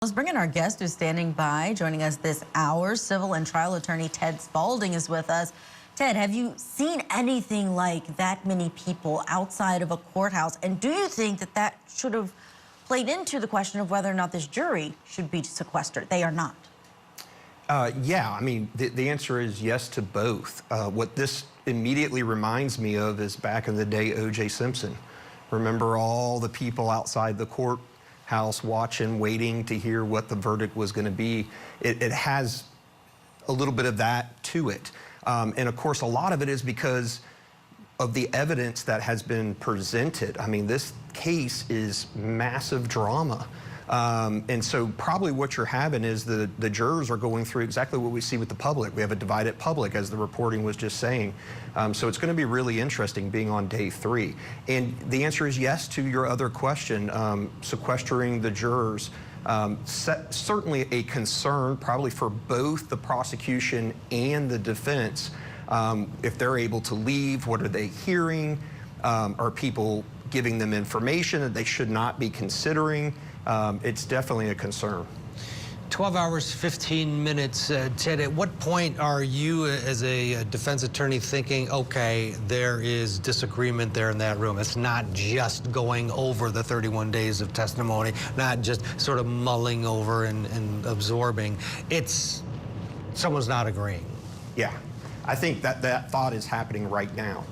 Let's bring in our guest who's standing by, joining us this hour. Civil and trial attorney Ted Spalding is with us. Ted, have you seen anything like that many people outside of a courthouse? And do you think that that should have played into the question of whether or not this jury should be sequestered? They are not. Yeah, I mean, the answer is yes to both. What this immediately reminds me of is back in the day, O.J. Simpson. Remember all the people outside the courthouse watching, waiting to hear what the verdict was going to be. It has a little bit of that to it. And of course, a lot of it is because of the evidence that has been presented. I mean, this case is massive drama. And so probably what you're having is the jurors are going through exactly what we see with the public. We have a divided public, as the reporting was just saying. So it's going to be really interesting being on day 3. And the answer is yes to your other question, sequestering the jurors. Certainly a concern probably for both the prosecution and the defense. If they're able to leave, what are they hearing? Are people giving them information that they should not be considering? It's definitely a concern. 12 hours, 15 minutes. Ted, at what point are you as a defense attorney thinking, okay, there is disagreement there in that room? It's not just going over the 31 days of testimony, not just sort of mulling over and absorbing. It's someone's not agreeing. Yeah, I think that thought is happening right now.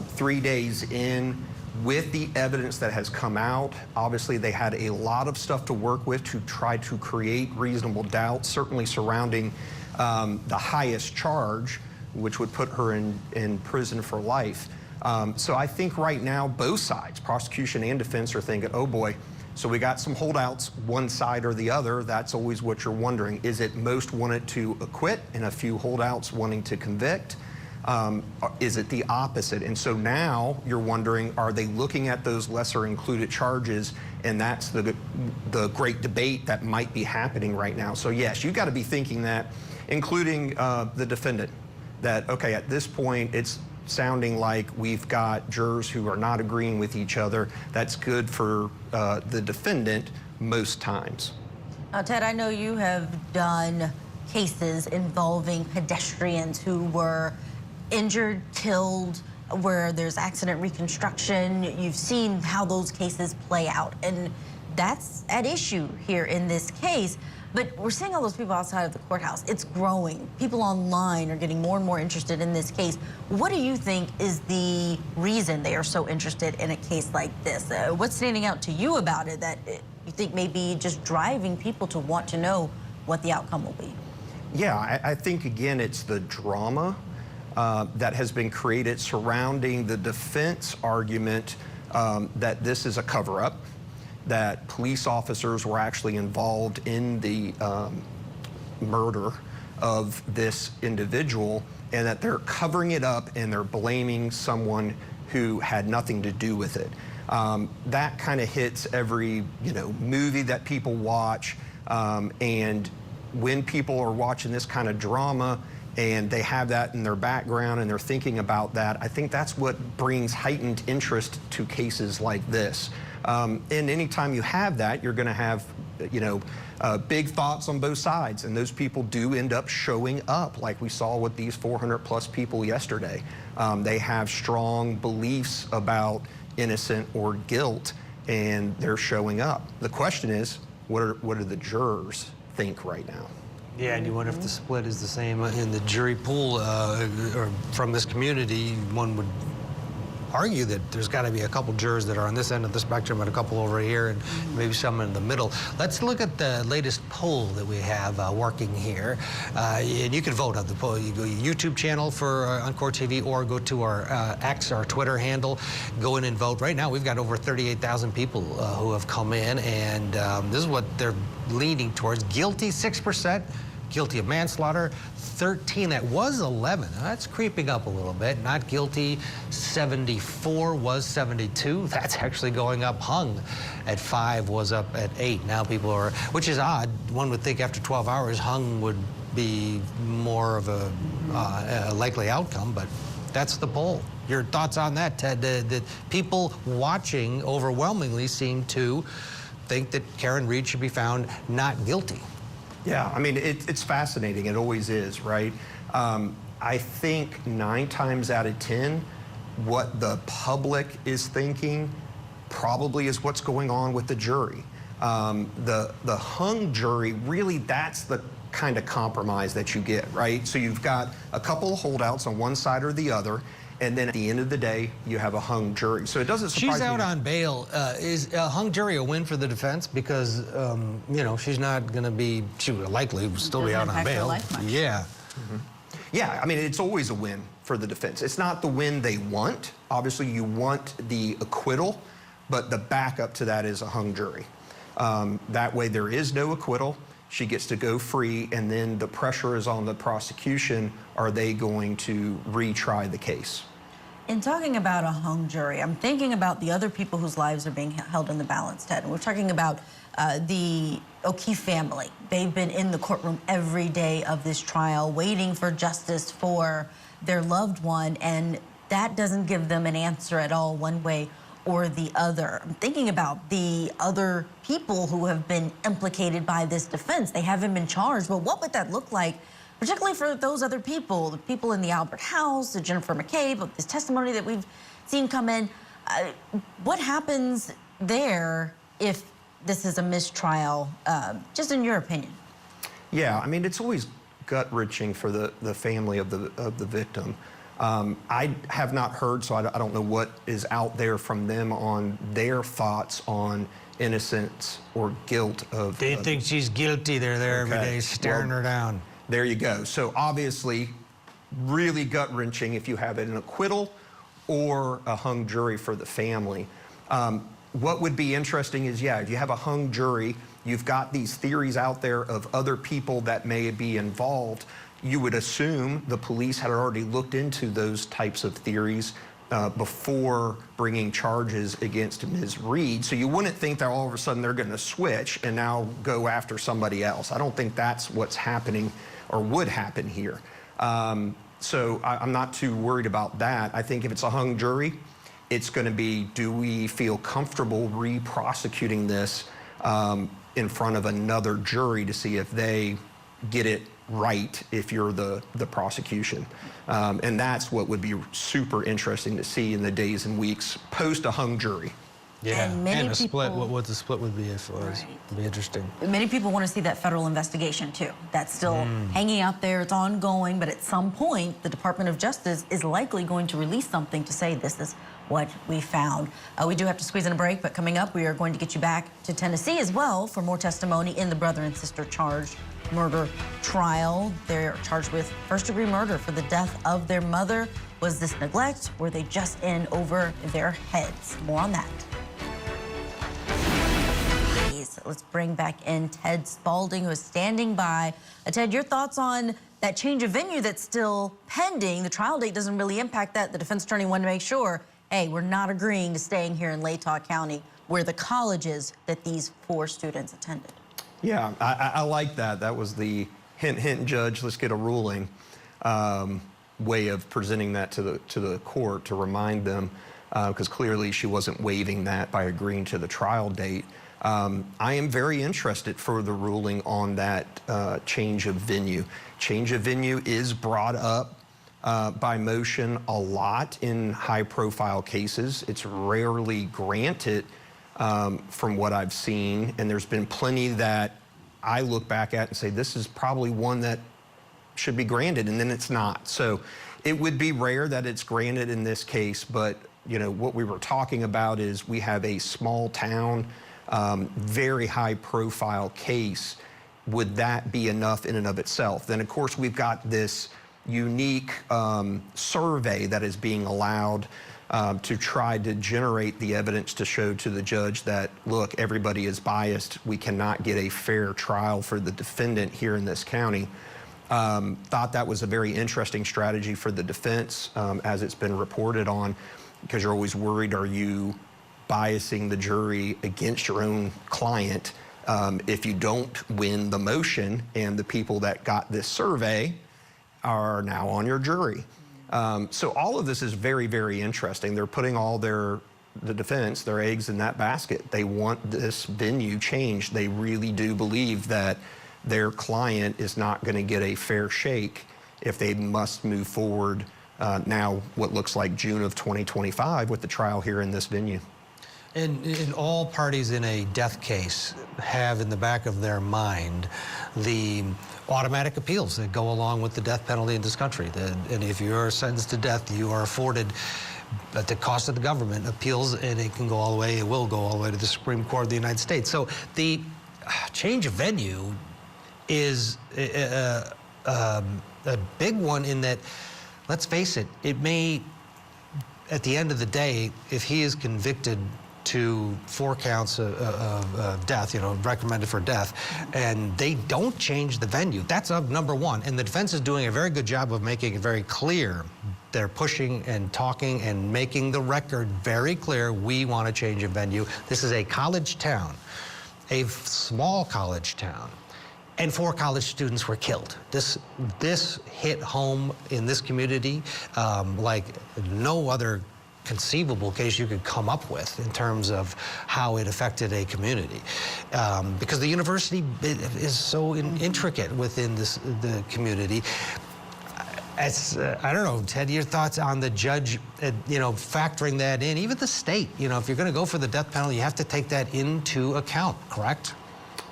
3 days in, with the evidence that has come out, obviously they had a lot of stuff to work with to try to create reasonable doubt, certainly surrounding the highest charge, which would put her in prison for life. So I think right now both sides, prosecution and defense, are thinking, oh boy, so we got some holdouts, one side or the other. That's always what you're wondering. Is it most wanted to acquit and a few holdouts wanting to convict? Is it the opposite? And so now you're wondering, are they looking at those lesser included charges? And that's the great debate that might be happening right now. So yes, you've got to be thinking that, including the defendant, that, okay, at this point, it's sounding like we've got jurors who are not agreeing with each other. That's good for the defendant most times. Now, Ted, I know you have done cases involving pedestrians who were injured, killed, where there's accident reconstruction. You've seen how those cases play out, and that's at issue here in this case. But we're seeing all those people outside of the courthouse. It's growing. People online are getting more and more interested in this case. What do you think is the reason they are so interested in a case like this? What's standing out to you about it that you think may be just driving people to want to know what the outcome will be? Yeah, I think, again, it's the drama that has been created surrounding the defense argument that this is a cover-up, that police officers were actually involved in the murder of this individual, and that they're covering it up and they're blaming someone who had nothing to do with it. That kind of hits every movie that people watch, and when people are watching this kind of drama and they have that in their background and they're thinking about that, I think that's what brings heightened interest to cases like this. And anytime you have that, you're going to have, big thoughts on both sides, and those people do end up showing up, like we saw with these 400+ people yesterday. They have strong beliefs about innocent or guilt, and they're showing up. The question is, what do the jurors think right now? Yeah, and you wonder if the split is the same in the jury pool or from this community. One would argue that there's got to be a couple jurors that are on this end of the spectrum and a couple over here and maybe some in the middle. Let's look at the latest poll that we have working here. And you can vote on the poll. You go to YouTube channel for Encore TV or go to our X, our Twitter handle. Go in and vote. Right now, we've got over 38,000 people who have come in, and this is what they're leaning towards. Guilty, 6%. Guilty of manslaughter, 13. That was 11. That's creeping up a little bit. Not guilty, 74, was 72. That's actually going up. Hung at 5, was up at 8. Now people are, which is odd. One would think after 12 hours, hung would be more of a likely outcome, but that's the poll. Your thoughts on that, Ted? The people watching overwhelmingly seem to think that Karen Read should be found not guilty. Yeah, I mean, it's fascinating. It always is, right? I think 9 times out of 10, what the public is thinking probably is what's going on with the jury. The hung jury, really, that's the kind of compromise that you get, right? So you've got a couple of holdouts on one side or the other, and then at the end of the day, you have a hung jury. So it doesn't surprise me. She's out on bail. Is a hung jury a win for the defense? Because, you know, she's not going to be, she would likely still be out on bail. Yeah. Mm-hmm. Yeah, I mean, it's always a win for the defense. It's not the win they want. Obviously, you want the acquittal, but the backup to that is a hung jury. That way, there is no acquittal. She gets to go free, and then the pressure is on the prosecution. Are they going to retry the case? In talking about a hung jury, I'm thinking about the other people whose lives are being held in the balance, Ted. And we're talking about the O'Keefe family. They've been in the courtroom every day of this trial, waiting for justice for their loved one, and that doesn't give them an answer at all, one way or the other. I'm thinking about the other people who have been implicated by this defense. They haven't been charged, but what would that look like, particularly for those other people, the people in the Albert House, the Jennifer McCabe, this testimony that we've seen come in? What happens there if this is a mistrial, just in your opinion? Yeah, I mean, it's always gut-wrenching for the family of the victim. I have not heard, so I don't know what is out there from them on their thoughts on innocence or guilt of... They think she's guilty. They're there every day staring her down. There you go. So obviously, really gut-wrenching if you have an acquittal or a hung jury for the family. What would be interesting is, yeah, if you have a hung jury, you've got these theories out there of other people that may be involved. You would assume the police had already looked into those types of theories before bringing charges against Ms. Read. So you wouldn't think that all of a sudden they're going to switch and now go after somebody else. I don't think that's what's happening or would happen here. So I'm not too worried about that. I think if it's a hung jury, it's going to be, do we feel comfortable re-prosecuting this in front of another jury to see if they get it right if you're the prosecution. And that's what would be super interesting to see in the days and weeks post a hung jury. Yeah, and a split, people, what the split would be as far as, would be interesting. Many people want to see that federal investigation too. That's still hanging out there, it's ongoing, but at some point, the Department of Justice is likely going to release something to say this is what we found. We do have to squeeze in a break, but coming up, we are going to get you back to Tennessee as well for more testimony in the brother and sister charged murder trial. They're charged with first-degree murder for the death of their mother. Was this neglect? Were they just in over their heads? More on that. Let's bring back in Ted Spalding, who is standing by. Ted, your thoughts on that change of venue that's still pending? The trial date doesn't really impact that. The defense attorney wanted to make sure, hey, we're not agreeing to staying here in Latah County, where the college is that these 4 students attended. Yeah, I like that. That was the hint, hint, judge, let's get a ruling way of presenting that to the court to remind them, because clearly she wasn't waiving that by agreeing to the trial date. I am very interested for the ruling on that change of venue. Change of venue is brought up by motion a lot in high-profile cases. It's rarely granted from what I've seen, and there's been plenty that I look back at and say, this is probably one that should be granted, and then it's not. So it would be rare that it's granted in this case, but you know what we were talking about is we have a small town, very high-profile case. Would that be enough in and of itself? Then, of course, we've got this unique survey that is being allowed to try to generate the evidence to show to the judge that, look, everybody is biased. We cannot get a fair trial for the defendant here in this county. Thought that was a very interesting strategy for the defense, as it's been reported on, because you're always worried, are you biasing the jury against your own client if you don't win the motion and the people that got this survey are now on your jury. So all of this is very, very interesting. They're putting all their the defense, their eggs in that basket. They want this venue changed. They really do believe that their client is not going to get a fair shake if they must move forward now what looks like June of 2025 with the trial here in this venue. And all parties in a death case have in the back of their mind the automatic appeals that go along with the death penalty in this country. And if you're sentenced to death, you are afforded, at the cost of the government, appeals, and it can go all the way, it will go all the way to the Supreme Court of the United States. So the change of venue is a big one in that, let's face it, it may, at the end of the day, if he is convicted to 4 counts of death, you know, recommended for death, and they don't change the venue, that's number one. And the defense is doing a very good job of making it very clear. They're pushing and talking and making the record very clear, we want to change a venue. This is a college town, a small college town, and 4 college students were killed. This hit home in this community like no other conceivable case you could come up with in terms of how it affected a community. Because the university is so intricate within the community. I don't know, Ted, your thoughts on the judge, you know, factoring that in, even the state, you know, if you're going to go for the death penalty, you have to take that into account, correct?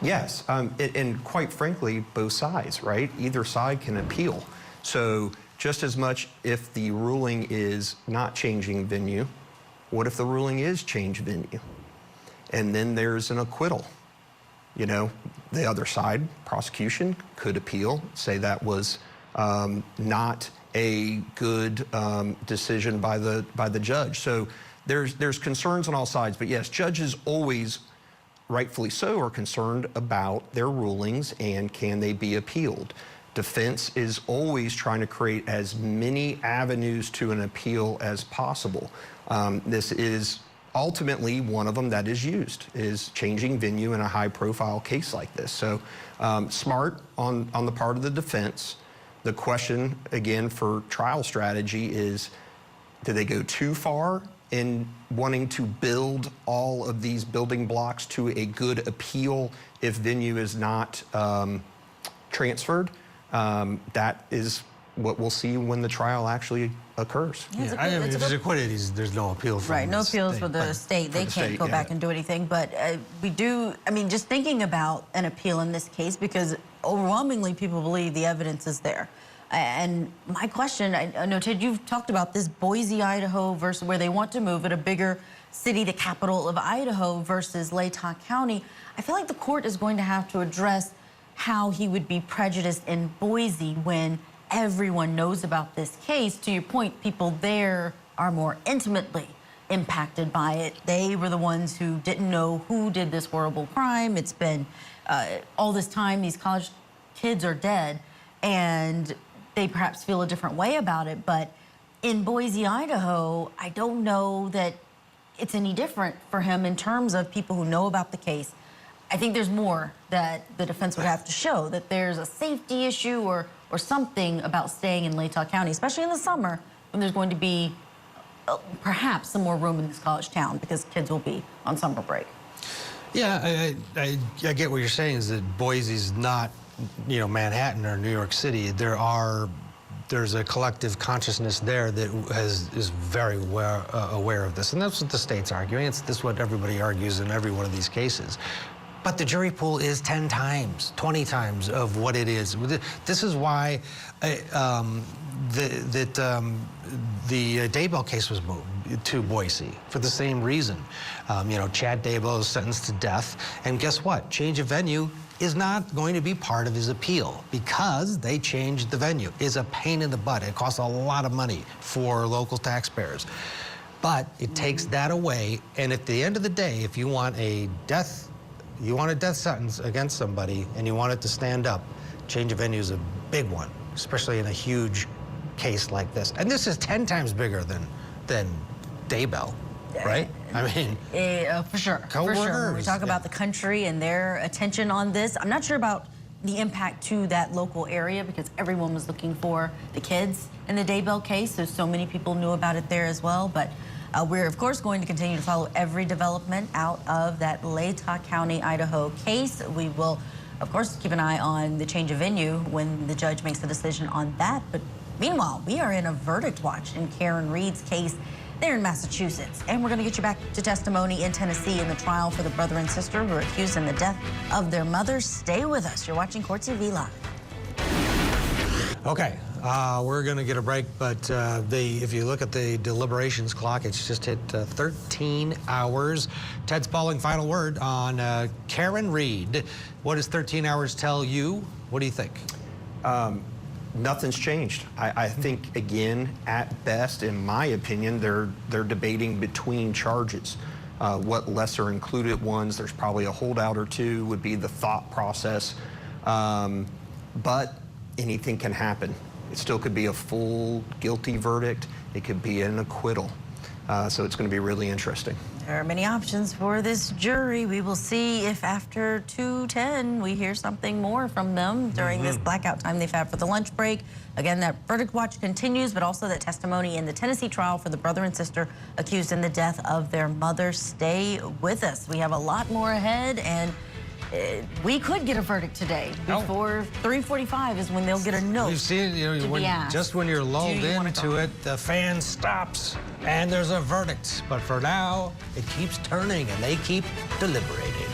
Yes, and quite frankly, both sides, right? Either side can appeal. So just as much if the ruling is not changing venue, what if the ruling is change venue? And then there's an acquittal. You know, the other side, prosecution, could appeal, say that was not a good decision by the judge. So there's concerns on all sides, but yes, judges always, rightfully so, are concerned about their rulings and can they be appealed. Defense is always trying to create as many avenues to an appeal as possible. This is ultimately one of them that is used, is changing venue in a high-profile case like this. So smart on the part of the defense. The question, again, for trial strategy is, do they go too far in wanting to build all of these building blocks to a good appeal if venue is not transferred? That is what we'll see when the trial actually occurs. Yeah, if he's acquitted, there's no appeal from Right, no appeals state. for the state. They can't go back and do anything. But we do, I mean, just thinking about an appeal in this case, because overwhelmingly people believe the evidence is there. And my question, I know, Ted, you've talked about this Boise, Idaho versus where they want to move it, a bigger city, the capital of Idaho versus Latah County. I feel like the court is going to have to address how he would be prejudiced in Boise when everyone knows about this case. To your point, people there are more intimately impacted by it. They were the ones who didn't know who did this horrible crime. It's been all this time, these college kids are dead, and they perhaps feel a different way about it. But in Boise, Idaho, I don't know that it's any different for him in terms of people who know about the case. I think there's more that the defense would have to show, that there's a safety issue or something about staying in Latah County, especially in the summer when there's going to be perhaps some more room in this college town because kids will be on summer break. Yeah, I get what you're saying is that Boise's not, you know, Manhattan or New York City. There's a collective consciousness there that is very aware of this. And that's what the state's arguing. This is what everybody argues in every one of these cases. But the jury pool is 10 times, 20 times of what it is. This is why the Daybell case was moved to Boise for the same reason. You know, Chad Daybell is sentenced to death, and guess what? Change of venue is not going to be part of his appeal because they changed the venue. It's a pain in the butt. It costs a lot of money for local taxpayers. But it takes that away, and at the end of the day, if you want a death sentence against somebody and you want it to stand up, change of venue is a big one, especially in a huge case like this. And this is 10 times bigger than Daybell, right? I mean, for sure. For sure. When we talk about the country and their attention on this, I'm not sure about the impact to that local area because everyone was looking for the kids in the Daybell case, so many people knew about it there as well. But We're, of course, going to continue to follow every development out of that Latah County, Idaho case. We will, of course, keep an eye on the change of venue when the judge makes the decision on that. But meanwhile, we are in a verdict watch in Karen Reed's case there in Massachusetts. And we're going to get you back to testimony in Tennessee in the trial for the brother and sister who are accused in the death of their mother. Stay with us. You're watching Court TV Live. Okay, we're going to get a break, but if you look at the deliberations clock, it's just hit 13 hours. Ted Spaulding, final word on Karen Reed. What does 13 hours tell you? What do you think? Nothing's changed. I think, again, at best, in my opinion, they're debating between charges. What lesser included ones, there's probably a holdout or two, would be the thought process. But anything can happen. It still could be a full guilty verdict. It could be an acquittal. So it's going to be really interesting. There are many options for this jury. We will see if after 2:10 we hear something more from them during this blackout time they've had for the lunch break. Again, that verdict watch continues, but also that testimony in the Tennessee trial for the brother and sister accused in the death of their mother. Stay with us. We have a lot more ahead, and we could get a verdict today. Before 3:45 is when they'll get a note. We've seen, just when you're lulled into it, the fan stops and there's a verdict. But for now, it keeps turning and they keep deliberating.